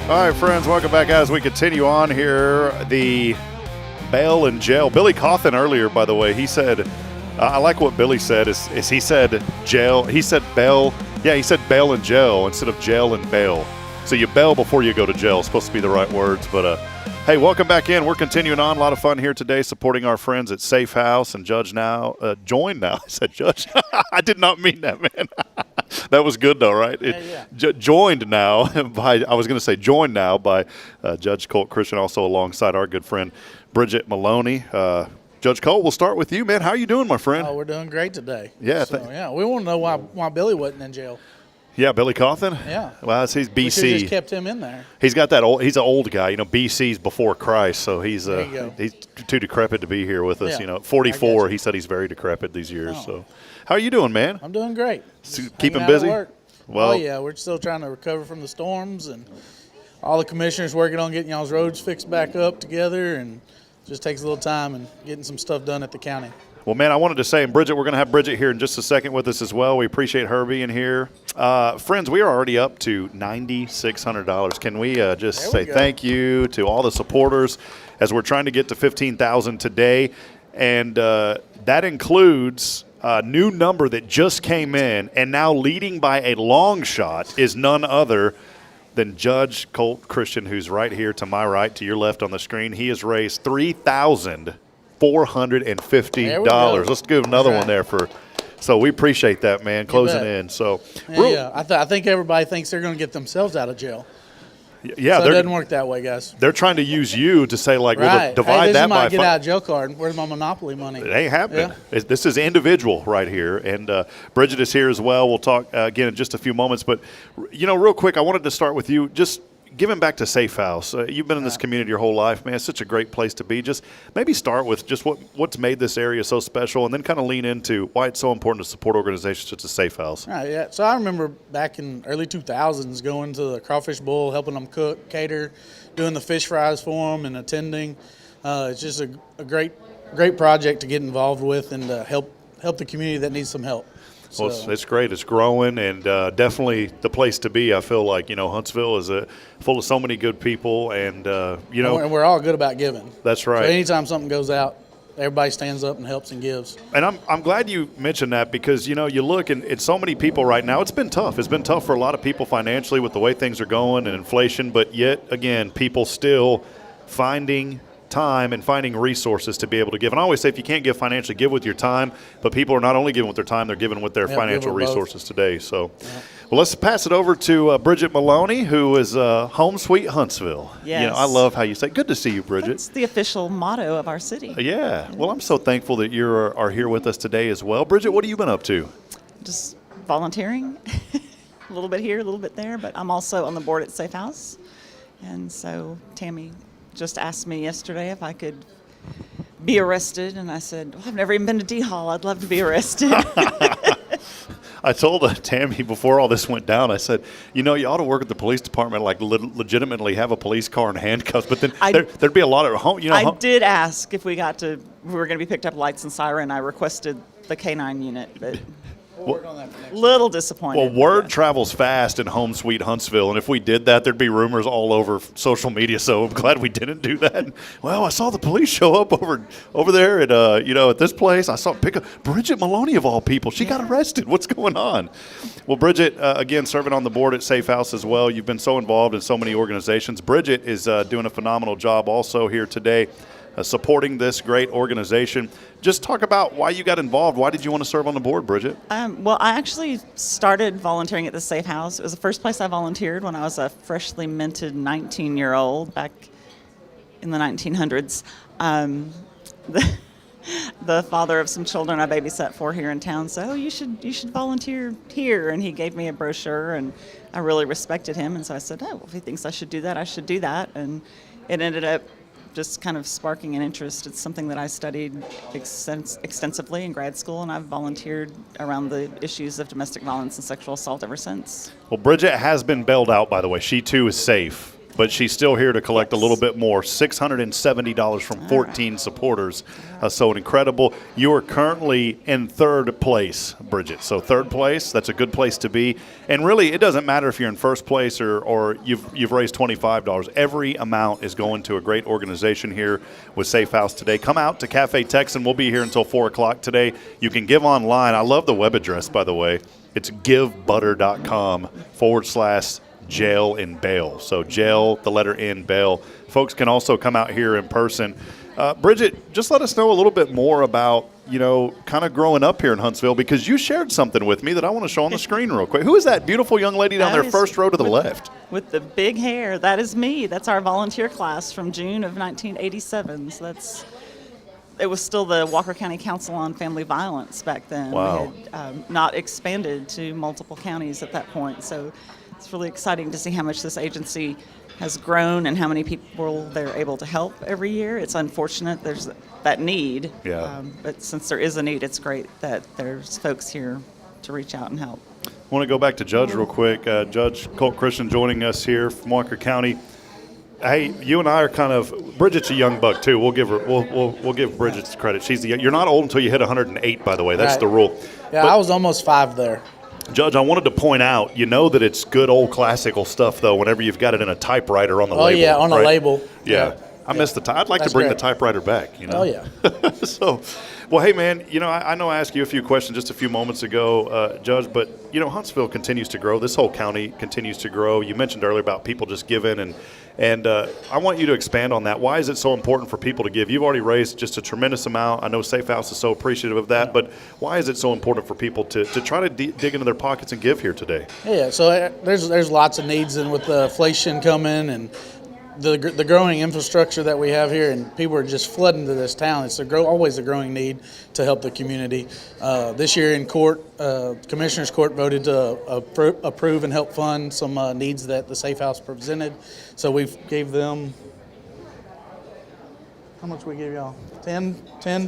All right, friends, welcome back as we continue on here. The bail and jail. Billy Cawthon earlier, by the way, he said, I like what Billy said, is he said jail. He said bail. Yeah, he said bail and jail instead of jail and bail. So you bail before you go to jail. It's supposed to be the right words. But, hey, welcome back in. We're continuing on. A lot of fun here today supporting our friends at SAAFE House and Join Now. I said Judge. I did not mean that, man. That was good, though, right? Joined now by, I was going to say joined now by Judge Colt Christian, also alongside our good friend Bridget Maloney. Judge Colt, we'll start with you, man. How are you doing, my friend? Oh, we're doing great today. Yeah. We want to know why Billy wasn't in jail. Yeah, Billy Cawthon? Yeah. Well, he's BC. We should have just kept him in there. He's got that old. He's an old guy. You know, BC's before Christ, so he's too decrepit to be here with us. Yeah, you know, 44. He said he's very decrepit these years. Oh. So, how are you doing, man? I'm doing great. Keeping busy? Well, yeah, we're still trying to recover from the storms, and all the commissioners working on getting y'all's roads fixed back up together, and it just takes a little time and getting some stuff done at the county. Well, man, I wanted to say, and Bridget, we're going to have Bridget here in just a second with us as well. We appreciate her being here. Friends, we are already up to $9,600. Can we just say thank you to all the supporters as we're trying to get to $15,000 today? And that includes a new number that just came in, and now leading by a long shot is none other than Judge Colt Christian, who's right here to my right, to your left on the screen. He has raised $3,450. Let's give another one there so we appreciate that, man, closing in. So I think everybody thinks they're going to get themselves out of jail. Yeah, so it doesn't work that way, guys. They're trying to use you to say, like, right. we'll divide this that is my by get out of jail card. Where's my Monopoly money? It ain't happening. Yeah. This is individual right here. And Bridget is here as well. We'll talk again in just a few moments. But, you know, real quick, I wanted to start with you. Just giving back to SAAFE House. You've been in this community your whole life, man. It's such a great place to be. Just maybe start with just what's made this area so special, and then kind of lean into why it's so important to support organizations such as SAAFE House. Right, yeah. So I remember back in early 2000s going to the Crawfish Bowl, helping them cook, cater, doing the fish fries for them, and attending. It's just a great project to get involved with and to help the community that needs some help. Well, it's great. It's growing, and definitely the place to be. I feel like, you know, Huntsville is full of so many good people, and, you know. And we're all good about giving. That's right. So anytime something goes out, everybody stands up and helps and gives. And I'm glad you mentioned that because, you know, you look and it's so many people right now. It's been tough. It's been tough for a lot of people financially with the way things are going and inflation, but yet, again, people still finding time and finding resources to be able to give. And I always say if you can't give financially, give with your time. But people are not only giving with their time, they're giving with their financial resources today. So, well, let's pass it over to Bridget Maloney, who is Home Sweet Huntsville. Yes. You know, I love how you say, good to see you, Bridget. That's the official motto of our city. Yeah. Well, I'm so thankful that you are here with us today as well. Bridget, what have you been up to? Just volunteering. A little bit here, a little bit there. But I'm also on the board at SAAFE House. And so Tammy just asked me yesterday if I could be arrested, and I said, well, I've never even been to D-Hall. I'd love to be arrested. I told Tammy before all this went down, I said, you know, you ought to work at the police department, like legitimately have a police car and handcuffs, but then there'd be a lot of home, you know. I did ask if we were going to be picked up lights and siren. I requested the K-9 unit, but We'll work on that for next little disappointed. Well, word travels fast in Home Sweet Huntsville, and if we did that, there'd be rumors all over social media. So I'm glad we didn't do that. Well, I saw the police show up over there at at this place. I saw pick up Bridget Maloney of all people. She got arrested. What's going on? Well, Bridget, again, serving on the board at SAAFE House as well. You've been so involved in so many organizations. Bridget is doing a phenomenal job also here today. Supporting this great organization. Just talk about why you got involved. Why did you want to serve on the board, Bridget? Well, I actually started volunteering at the SAAFE House. It was the first place I volunteered when I was a freshly minted 19-year-old back in the 1900s. The father of some children I babysat for here in town said, you should volunteer here. And he gave me a brochure, and I really respected him. And so I said, if he thinks I should do that, I should do that. And it ended up just kind of sparking an interest. It's something that I studied extensively in grad school, and I've volunteered around the issues of domestic violence and sexual assault ever since. Well, Bridget has been bailed out, by the way. She, too, is safe. but she's still here to collect a little bit more, $670 from 14 supporters. So incredible. You are currently in third place, Bridget. So third place, that's a good place to be. And really, it doesn't matter if you're in first place or you've raised $25. Every amount is going to a great organization here with Safe House today. Come out to Cafe Texan. We'll be here until 4 o'clock today. You can give online. I love the web address, by the way. It's givebutter.com/jail in bail. So jail, the letter N, bail. Folks can also come out here in person. Bridget, just let us know a little bit more about, kind of growing up here in Huntsville, because you shared something with me that I want to show on the screen real quick. Who is that beautiful young lady down there, first row to the left? With the big hair. That is me. That's our volunteer class from June of 1987. So it was still the Walker County Council on Family Violence back then. Wow. We had not expanded to multiple counties at that point. So it's really exciting to see how much this agency has grown and how many people they're able to help every year. It's unfortunate there's that need, but since there is a need, it's great that there's folks here to reach out and help. I want to go back to Judge real quick. Judge Colt Christian joining us here from Walker County. Hey, you and I are kind of. Bridget's a young buck too. We'll give her. We'll give Bridget credit. You're not old until you hit 108. By the way, that's the rule. Yeah, but I was almost 5 there. Judge, I wanted to point out, that it's good old classical stuff, though, whenever you've got it in a typewriter on the label. Oh, yeah, on a label. Yeah. I miss the I'd like to bring the typewriter back, Oh, yeah. So, well, hey, man, I know I asked you a few questions just a few moments ago, Judge, but, Huntsville continues to grow. This whole county continues to grow. You mentioned earlier about people just giving, and I want you to expand on that. Why is it so important for people to give? You've already raised just a tremendous amount. I know Safe House is so appreciative of that, but why is it so important for people to try to dig into their pockets and give here today? Yeah, so there's lots of needs, and with the inflation coming and the growing infrastructure that we have here, and people are just flooding to this town. It's always a growing need to help the community. This year in court, Commissioner's Court voted to approve and help fund some needs that the Safe House presented. So we gave them, how much we give y'all? 10,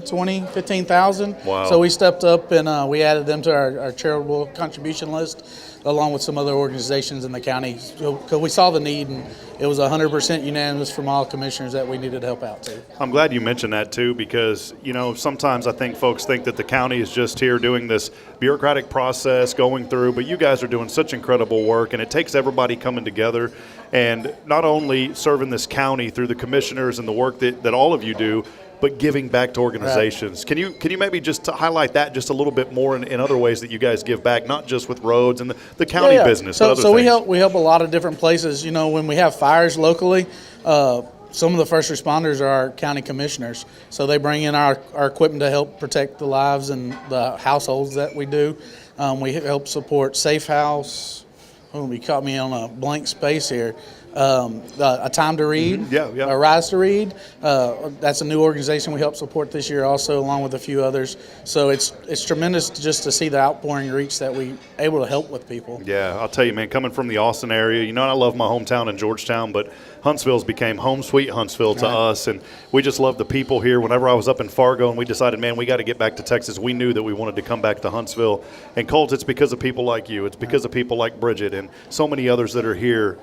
20, 15,000. Wow. So we stepped up and we added them to our charitable contribution list, along with some other organizations in the county, because we saw the need, and it was 100% unanimous from all commissioners that we needed help out too. I'm glad you mentioned that too, because sometimes I think folks think that the county is just here doing this bureaucratic process going through, but you guys are doing such incredible work, and it takes everybody coming together and not only serving this county through the commissioners and the work that all of you do, but giving back to organizations. Right. Can you maybe just highlight that just a little bit more in other ways that you guys give back, not just with roads and the county business? So we help a lot of different places. When we have fires locally, some of the first responders are our county commissioners. So they bring in our equipment to help protect the lives and the households that we do. We help support Safe House. Oh, you caught me on a blank space here. A Time to Read, mm-hmm. A Rise to Read. That's a new organization we help support this year also, along with a few others. So it's tremendous just to see the outpouring reach that we able to help with people. Yeah, I'll tell you, man, coming from the Austin area, I love my hometown in Georgetown, but Huntsville's became home sweet Huntsville to us, and we just love the people here. Whenever I was up in Fargo and we decided, man, we got to get back to Texas, we knew that we wanted to come back to Huntsville. And Colt, it's because of people like you. It's because of people like Bridget and so many others that are here,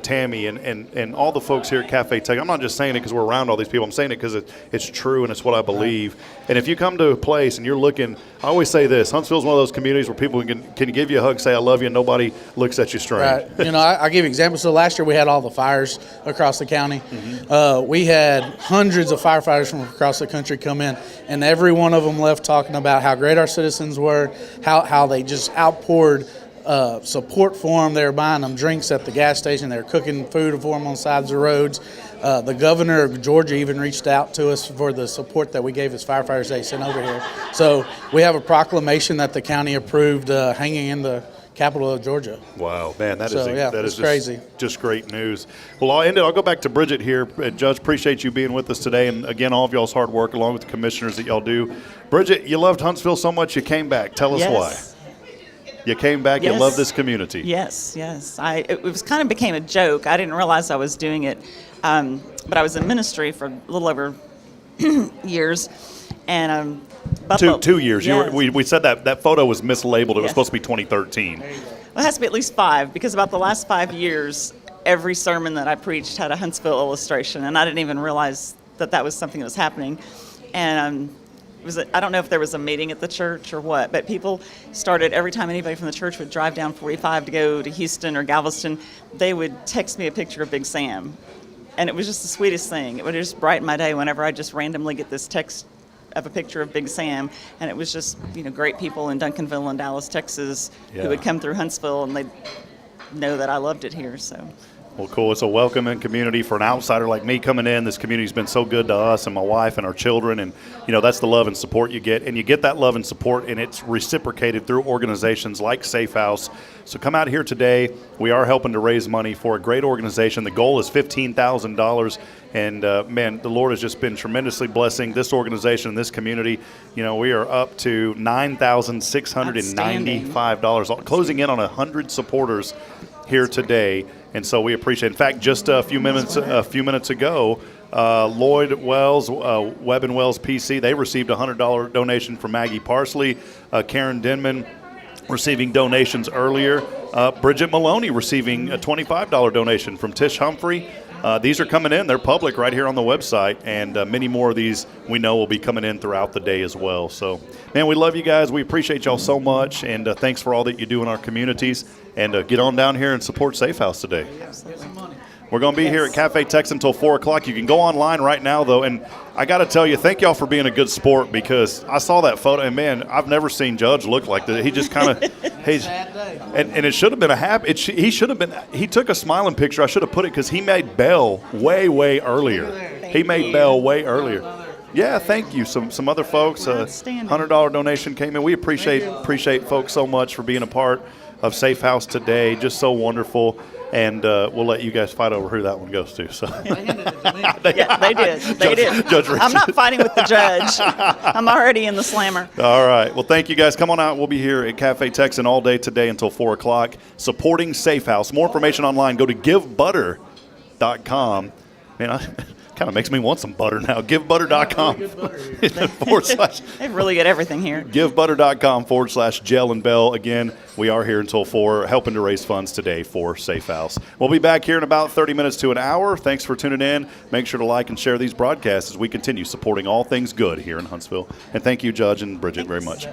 Tammy and all the folks here at Cafe Tech. I'm not just saying it because we're around all these people. I'm saying it because it's true and it's what I believe. And if you come to a place and you're looking, I always say this, Huntsville's one of those communities where people can give you a hug, say I love you, and nobody looks at you strange. Right. I'll give you examples. So last year we had all the fires across the county. Mm-hmm. We had hundreds of firefighters from across the country come in, and every one of them left talking about how great our citizens were, how they just outpoured support for them. They were buying them drinks at the gas station. They were cooking food for them on the sides of the roads. The governor of Georgia even reached out to us for the support that we gave his firefighters they sent over here. So we have a proclamation that the county approved hanging in the capital of Georgia. Wow, man, that is crazy. Just great news. Well, I'll go back to Bridget here. Judge, appreciate you being with us today, and again, all of y'all's hard work along with the commissioners that y'all do. Bridget, you loved Huntsville so much you came back. Tell us why. You came back. You love this community. Yes. It was kind of became a joke. I didn't realize I was doing it, but I was in ministry for a little over years, and Two years. Yes. We said that photo was mislabeled. It was supposed to be 2013. Well, it has to be at least 5, because about the last 5 years, every sermon that I preached had a Huntsville illustration, and I didn't even realize that was something that was happening. And I don't know if there was a meeting at the church or what, but people started, every time anybody from the church would drive down 45 to go to Houston or Galveston, they would text me a picture of Big Sam. And it was just the sweetest thing. It would just brighten my day whenever I just randomly get this text of a picture of Big Sam. And it was just, great people in Duncanville and Dallas, Texas, who would come through Huntsville, and they'd know that I loved it here. So. Well, cool. It's a welcoming community for an outsider like me coming in. This community's been so good to us and my wife and our children, and that's the love and support you get. And you get that love and support, and it's reciprocated through organizations like SAAFE House. So come out here today. We are helping to raise money for a great organization. The goal is $15,000, and man, the Lord has just been tremendously blessing this organization and this community. We are up to $9,695, closing in on 100 supporters here today. And so we appreciate it. In fact, just a few minutes ago, Lloyd Wells, Webb and Wells PC, they received a $100 donation from Maggie Parsley. Karen Denman receiving donations earlier. Bridget Maloney receiving a $25 donation from Tish Humphrey. These are coming in. They're public right here on the website, and many more of these we know will be coming in throughout the day as well. So, man, we love you guys. We appreciate y'all so much, and thanks for all that you do in our communities. And get on down here and support SAAFE House today. We're going to be here at Cafe Tex until 4 o'clock. You can go online right now, though. And I got to tell you, thank y'all for being a good sport, because I saw that photo, and, man, I've never seen Judge look like that. He just kind of – and it should have been a happy – he took a smiling picture. I should have put it, because he made Bell way, way earlier. Bell way earlier. Yeah, thank you. Some other folks, $100 donation came in. We appreciate folks so much for being a part of SAAFE House today. Just so wonderful. And we'll let you guys fight over who that one goes to. So yeah, they did. Judge I'm not fighting with the judge. I'm already in the slammer. All right. Well, thank you guys. Come on out. We'll be here at Cafe Texan all day today until 4 o'clock, supporting SAAFE House. More information online. Go to givebutter.com. Man, kind of makes me want some butter now. GiveButter.com / They really get everything here. GiveButter.com / Gel and Bell. Again, we are here until 4, helping to raise funds today for SAAFE House. We'll be back here in about 30 minutes to an hour. Thanks for tuning in. Make sure to like and share these broadcasts as we continue supporting all things good here in Huntsville. And thank you, Judge and Bridget, very much.